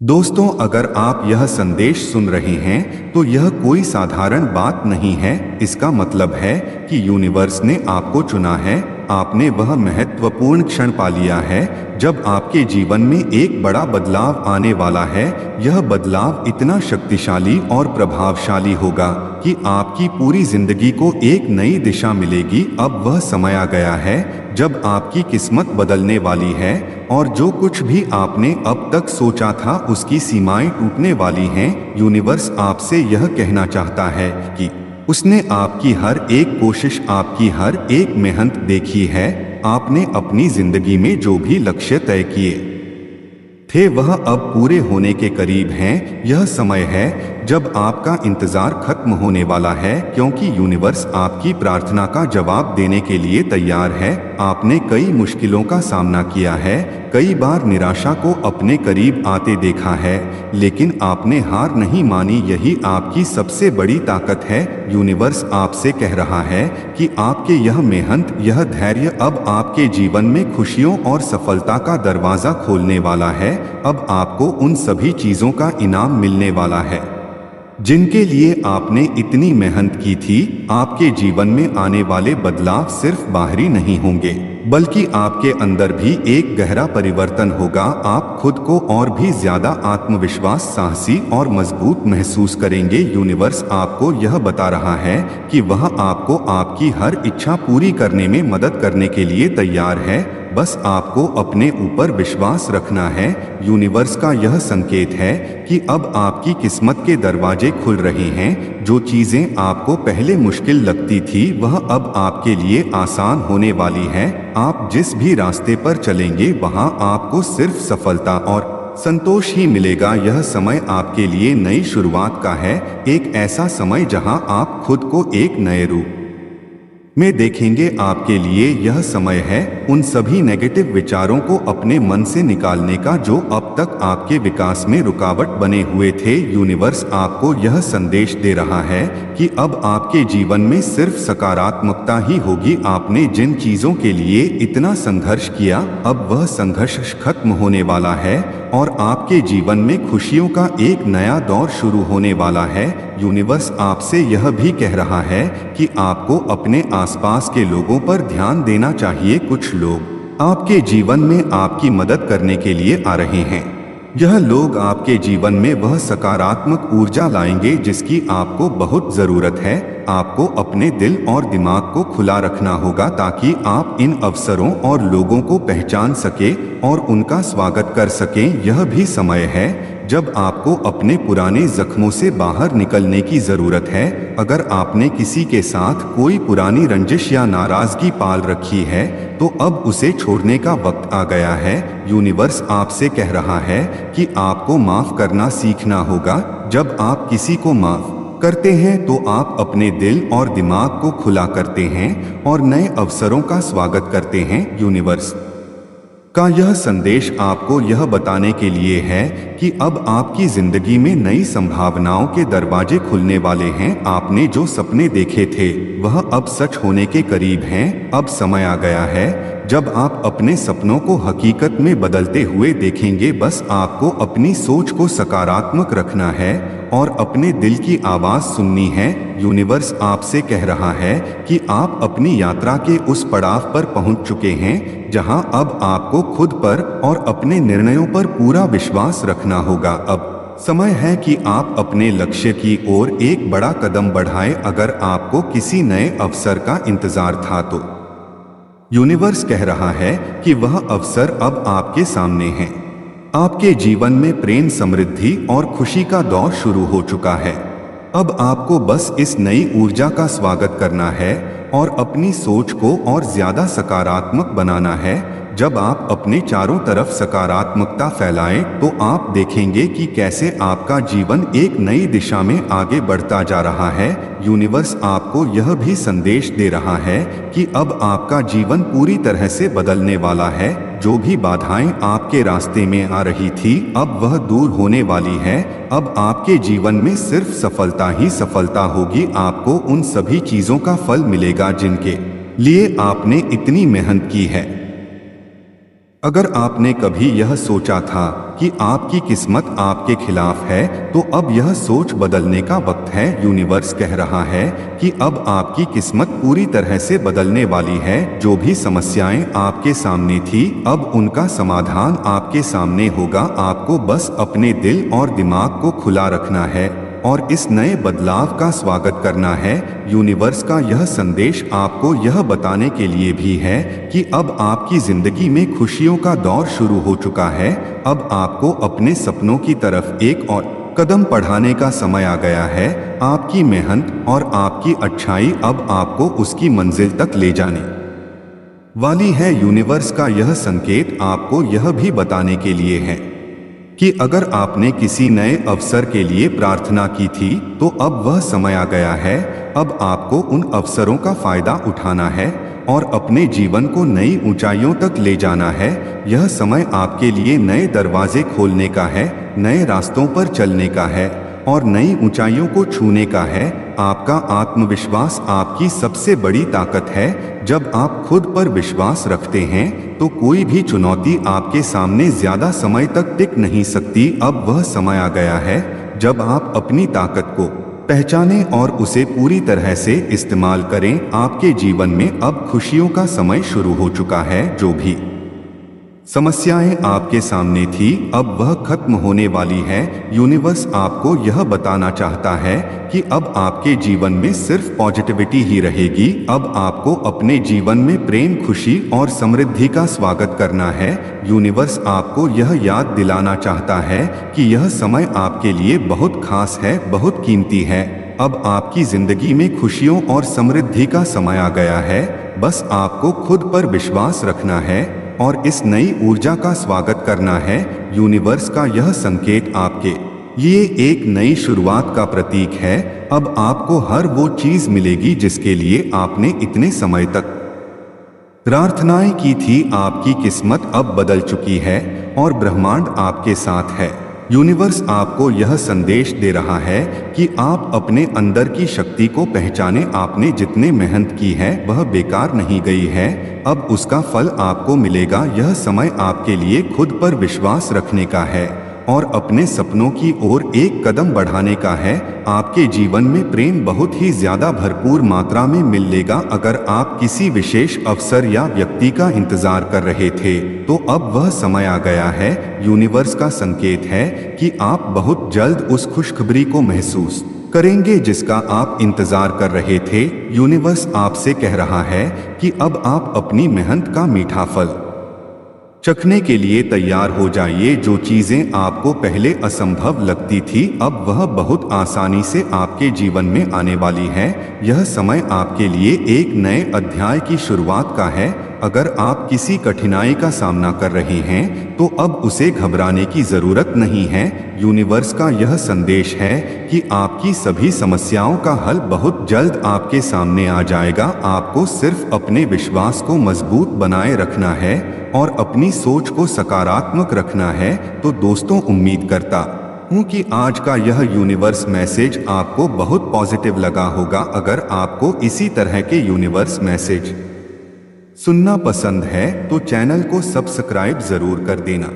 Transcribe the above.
दोस्तों, अगर आप यह संदेश सुन रहे हैं तो यह कोई साधारण बात नहीं है। इसका मतलब है कि यूनिवर्स ने आपको चुना है। आपने वह महत्वपूर्ण क्षण पा लिया है जब आपके जीवन में एक बड़ा बदलाव आने वाला है। यह बदलाव इतना शक्तिशाली और प्रभावशाली होगा कि आपकी पूरी जिंदगी को एक नई दिशा मिलेगी। अब वह समय आ गया है जब आपकी किस्मत बदलने वाली है और जो कुछ भी आपने अब तक सोचा था उसकी सीमाएं टूटने वाली हैं। यूनिवर्स आपसे यह कहना चाहता है कि उसने आपकी हर एक कोशिश, आपकी हर एक मेहनत देखी है। आपने अपनी जिंदगी में जो भी लक्ष्य तय किए थे वह अब पूरे होने के करीब हैं। यह समय है जब आपका इंतजार खत्म होने वाला है, क्योंकि यूनिवर्स आपकी प्रार्थना का जवाब देने के लिए तैयार है। आपने कई मुश्किलों का सामना किया है, कई बार निराशा को अपने करीब आते देखा है, लेकिन आपने हार नहीं मानी। यही आपकी सबसे बड़ी ताकत है। यूनिवर्स आपसे कह रहा है कि आपके यह मेहनत, यह धैर्य अब आपके जीवन में खुशियों और सफलता का दरवाजा खोलने वाला है। अब आपको उन सभी चीजों का इनाम मिलने वाला है जिनके लिए आपने इतनी मेहनत की थी। आपके जीवन में आने वाले बदलाव सिर्फ बाहरी नहीं होंगे, बल्कि आपके अंदर भी एक गहरा परिवर्तन होगा। आप खुद को और भी ज्यादा आत्मविश्वास, साहसी और मजबूत महसूस करेंगे। यूनिवर्स आपको यह बता रहा है कि वह आपको आपकी हर इच्छा पूरी करने में मदद करने के लिए तैयार है। बस आपको अपने ऊपर विश्वास रखना है। यूनिवर्स का यह संकेत है कि अब आपकी किस्मत के दरवाजे खुल रहे हैं। जो चीजें आपको पहले मुश्किल लगती थी वह अब आपके लिए आसान होने वाली है। आप जिस भी रास्ते पर चलेंगे वहां आपको सिर्फ सफलता और संतोष ही मिलेगा। यह समय आपके लिए नई शुरुआत का है, एक ऐसा समय जहां आप खुद को एक नए रूप में देखेंगे। आपके लिए यह समय है उन सभी नेगेटिव विचारों को अपने मन से निकालने का जो अब तक आपके विकास में रुकावट बने हुए थे। यूनिवर्स आपको यह संदेश दे रहा है कि अब आपके जीवन में सिर्फ सकारात्मकता ही होगी। आपने जिन चीजों के लिए इतना संघर्ष किया, अब वह संघर्ष खत्म होने वाला है और आपके जीवन में खुशियों का एक नया दौर शुरू होने वाला है। यूनिवर्स आपसे यह भी कह रहा है कि आपको अपने आसपास के लोगों पर ध्यान देना चाहिए। कुछ लोग आपके जीवन में आपकी मदद करने के लिए आ रहे हैं। यह लोग आपके जीवन में वह सकारात्मक ऊर्जा लाएंगे जिसकी आपको बहुत जरूरत है। आपको अपने दिल और दिमाग को खुला रखना होगा ताकि आप इन अवसरों और लोगों को पहचान सके और उनका स्वागत कर सकें। यह भी समय है जब आपको अपने पुराने जख्मों से बाहर निकलने की जरूरत है। अगर आपने किसी के साथ कोई पुरानी रंजिश या नाराजगी पाल रखी है तो अब उसे छोड़ने का वक्त आ गया है। यूनिवर्स आपसे कह रहा है कि आपको माफ करना सीखना होगा। जब आप किसी को माफ करते हैं तो आप अपने दिल और दिमाग को खुला करते हैं और नए अवसरों का स्वागत करते हैं। यूनिवर्स का यह संदेश आपको यह बताने के लिए है कि अब आपकी जिंदगी में नई संभावनाओं के दरवाजे खुलने वाले हैं। आपने जो सपने देखे थे वह अब सच होने के करीब हैं। अब समय आ गया है जब आप अपने सपनों को हकीकत में बदलते हुए देखेंगे। बस आपको अपनी सोच को सकारात्मक रखना है और अपने दिल की आवाज सुननी है। यूनिवर्स आपसे कह रहा है कि आप अपनी यात्रा के उस पड़ाव पर पहुंच चुके हैं जहां अब आपको खुद पर और अपने निर्णयों पर पूरा विश्वास रखना होगा। अब समय है कि आप अपने लक्ष्य की ओर एक बड़ा कदम बढ़ाएं। अगर आपको किसी नए अवसर का इंतजार था तो यूनिवर्स कह रहा है कि वह अवसर अब आपके सामने है। आपके जीवन में प्रेम, समृद्धि और खुशी का दौर शुरू हो चुका है। अब आपको बस इस नई ऊर्जा का स्वागत करना है और अपनी सोच को और ज्यादा सकारात्मक बनाना है। जब आप अपने चारों तरफ सकारात्मकता फैलाएं तो आप देखेंगे कि कैसे आपका जीवन एक नई दिशा में आगे बढ़ता जा रहा है। यूनिवर्स आपको यह भी संदेश दे रहा है कि अब आपका जीवन पूरी तरह से बदलने वाला है। जो भी बाधाएं आपके रास्ते में आ रही थी अब वह दूर होने वाली है। अब आपके जीवन में सिर्फ सफलता ही सफलता होगी। आपको उन सभी चीजों का फल मिलेगा जिनके लिए आपने इतनी मेहनत की है। अगर आपने कभी यह सोचा था कि आपकी किस्मत आपके खिलाफ है, तो अब यह सोच बदलने का वक्त है। यूनिवर्स कह रहा है कि अब आपकी किस्मत पूरी तरह से बदलने वाली है। जो भी समस्याएं आपके सामने थी, अब उनका समाधान आपके सामने होगा। आपको बस अपने दिल और दिमाग को खुला रखना है और इस नए बदलाव का स्वागत करना है। यूनिवर्स का यह संदेश आपको यह बताने के लिए भी है कि अब आपकी जिंदगी में खुशियों का दौर शुरू हो चुका है। अब आपको अपने सपनों की तरफ एक और कदम बढ़ाने का समय आ गया है। आपकी मेहनत और आपकी अच्छाई अब आपको उसकी मंजिल तक ले जाने वाली है। यूनिवर्स का यह संकेत आपको यह भी बताने के लिए है कि अगर आपने किसी नए अवसर के लिए प्रार्थना की थी, तो अब वह समय आ गया है। अब आपको उन अवसरों का फायदा उठाना है और अपने जीवन को नई ऊंचाइयों तक ले जाना है। यह समय आपके लिए नए दरवाजे खोलने का है, नए रास्तों पर चलने का है और नई ऊंचाइयों को छूने का है। आपका आत्मविश्वास आपकी सबसे बड़ी ताकत है। जब आप खुद पर विश्वास रखते हैं, तो कोई भी चुनौती आपके सामने ज्यादा समय तक टिक नहीं सकती। अब वह समय आ गया है जब आप अपनी ताकत को पहचानें और उसे पूरी तरह से इस्तेमाल करें। आपके जीवन में अब खुशियों का समय शुरू हो चुका है। जो भी समस्याएं आपके सामने थी, अब वह खत्म होने वाली है। यूनिवर्स आपको यह बताना चाहता है कि अब आपके जीवन में सिर्फ पॉजिटिविटी ही रहेगी। अब आपको अपने जीवन में प्रेम, खुशी और समृद्धि का स्वागत करना है। यूनिवर्स आपको यह याद दिलाना चाहता है कि यह समय आपके लिए बहुत खास है, बहुत कीमती है। अब आपकी जिंदगी में खुशियों और समृद्धि का समय आ गया है। बस आपको खुद पर विश्वास रखना है और इस नई ऊर्जा का स्वागत करना है। यूनिवर्स का यह संकेत आपके लिए एक नई शुरुआत का प्रतीक है। अब आपको हर वो चीज मिलेगी जिसके लिए आपने इतने समय तक प्रार्थनाएं की थी। आपकी किस्मत अब बदल चुकी है और ब्रह्मांड आपके साथ है। यूनिवर्स आपको यह संदेश दे रहा है कि आप अपने अंदर की शक्ति को पहचानें। आपने जितने मेहनत की है, वह बेकार नहीं गई है। अब उसका फल आपको मिलेगा। यह समय आपके लिए खुद पर विश्वास रखने का है और अपने सपनों की ओर एक कदम बढ़ाने का है। आपके जीवन में प्रेम बहुत ही ज्यादा भरपूर मात्रा में मिलेगा। अगर आप किसी विशेष अवसर या व्यक्ति का इंतजार कर रहे थे, तो अब वह समय आ गया है। यूनिवर्स का संकेत है कि आप बहुत जल्द उस खुशखबरी को महसूस करेंगे जिसका आप इंतजार कर रहे थे। यूनिवर्स आपसे कह रहा है कि अब आप अपनी मेहनत का मीठा फल चखने के लिए तैयार हो जाइए। जो चीजें आपको पहले असंभव लगती थी, अब वह बहुत आसानी से आपके जीवन में आने वाली है। यह समय आपके लिए एक नए अध्याय की शुरुआत का है। अगर आप किसी कठिनाई का सामना कर रहे हैं, तो अब उसे घबराने की जरूरत नहीं है। यूनिवर्स का यह संदेश है कि आपकी सभी समस्याओं का हल बहुत जल्द आपके सामने आ जाएगा। आपको सिर्फ अपने विश्वास को मजबूत बनाए रखना है और अपनी सोच को सकारात्मक रखना है। तो दोस्तों, उम्मीद करता हूँ कि आज का यह यूनिवर्स मैसेज आपको बहुत पॉजिटिव लगा होगा। अगर आपको इसी तरह के यूनिवर्स मैसेज सुनना पसंद है, तो चैनल को सब्सक्राइब जरूर कर देना।